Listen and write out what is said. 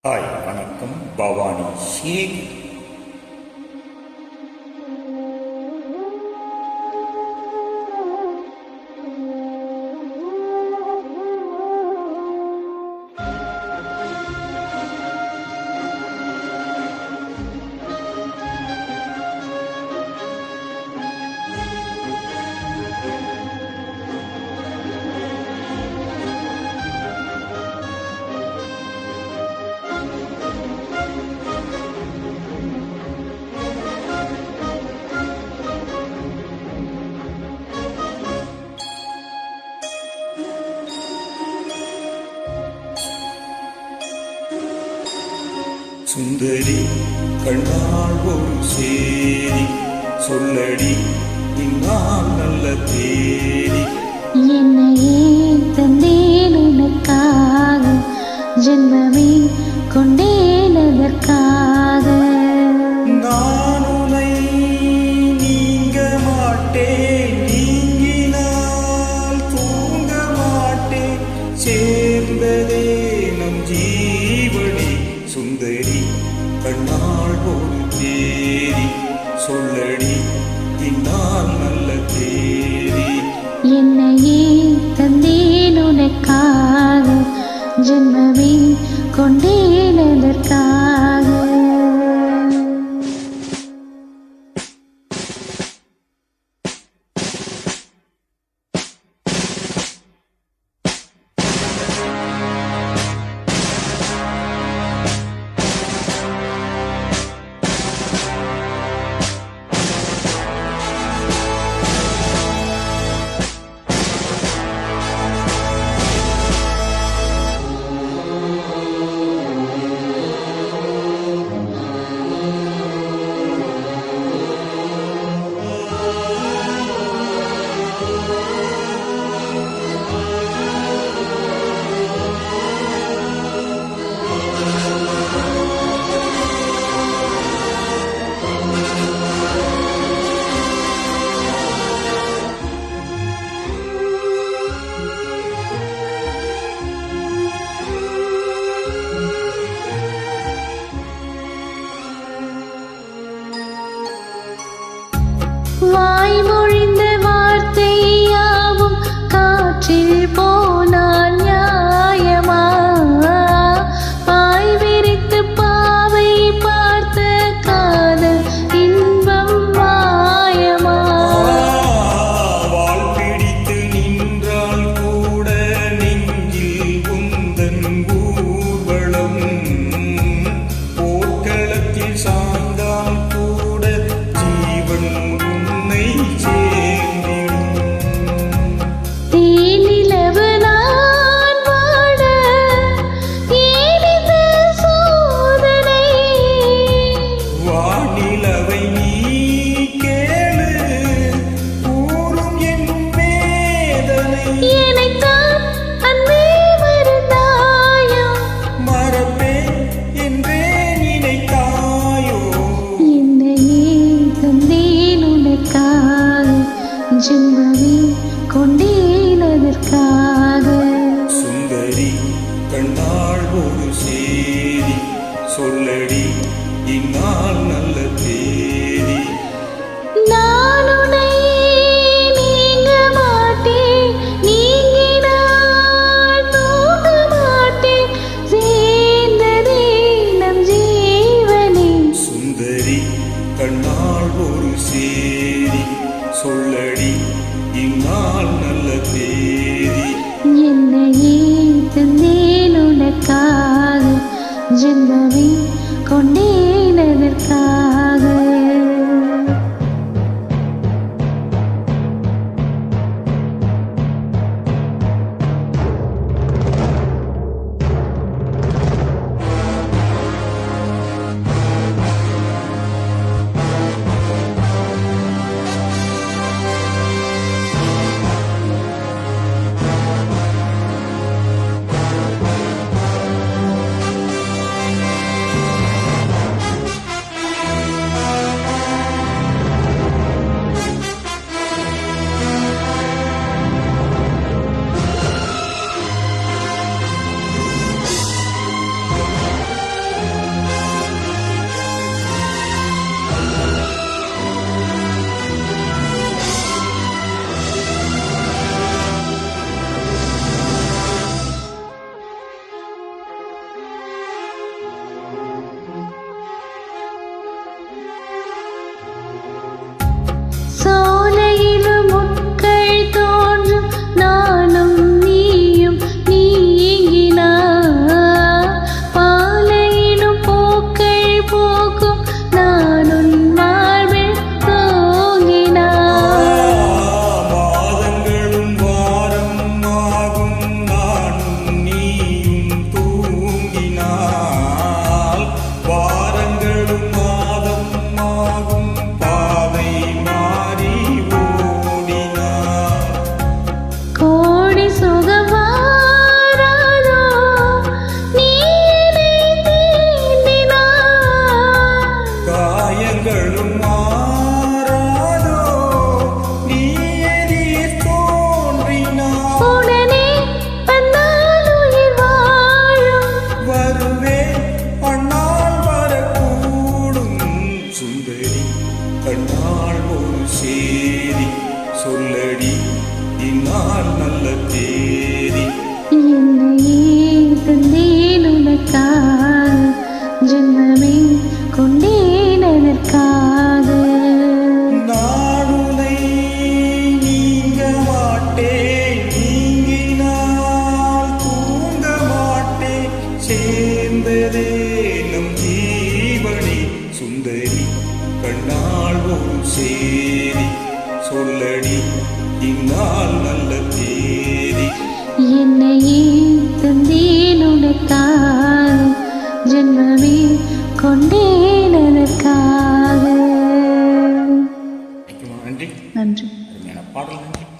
Hi வணக்கம். பவானி ஷேக். சுந்தரி கண்ணால் ஒரு சேரி சொல்லடி இந்நாள் நல்ல தேடி. என்னையே தந்தேன் உனக்காக, ஜென்மமே கொண்டேன் அதற்காக. நான் உன்னை நீங்க மாட்டேன், நீங்கினால் தூங்க மாட்டேன், சேர்ந்ததே நம் ஜீவனி. சுந்தரி கண்ணால் ஒரு தேடி சொல்லடி இந்நாள் நல்ல தேடி. என்னையே தந்தேன் உனக்காக, ஜென்மமே கொண்டேன் அதற்காக. வாய்மொழிந்த வார்த்தை யாவும் காற்றில் போனால் நியாயமா? பாய் விரித்து பாவை பார்த்த காதல் இன்பம் மாயமா? வாள் பிடித்து நின்றால் கூட நெஞ்சில் உந்தன் ஊர்வலம், போர்க்களத்தில் சாய்ந்தால் கூட ஜீவன் தேனிலவு நான் வாட ஏனிது சோதனை? வானிலவை நீ கேளு கூறும் என் வேதனை. எனக்கான் அன்பே மறந்தாயோ? மறப்பேன் என்றே நினைத்தாயோ? என்னையே தந்தேன் உனக்காக, ஜென்மமே கொண்டேன் அதற்காக. சுந்தரி கண்ணால் ஒரு சேதி சொல்லடி இந்நாள் நல்ல தேதி. நான் உன்னை நீங்க மாட்டேன், நீங்கினால் தூங்க மாட்டேன், சேர்ந்ததே நம் ஜீவனே. சுந்தரி கண்ணால் ஒரு சேதி சொல்லடி இந்நாள் நல்ல தேதி. என்னையே தந்தேன் உனக்காக, ஜென்மமே கொண்டேன் அதற்காக. வந்ததே நம் ஜீவனே சுந்தரி கண்ணால் ஒரு சேரி சொல்லடி இந்நாள் நல்ல தேதி என்னையே தந்தேன் உனக்காக ஜென்மமே கொண்டேன் அதற்காக நன்றி நன்றி பாடல் நன்றி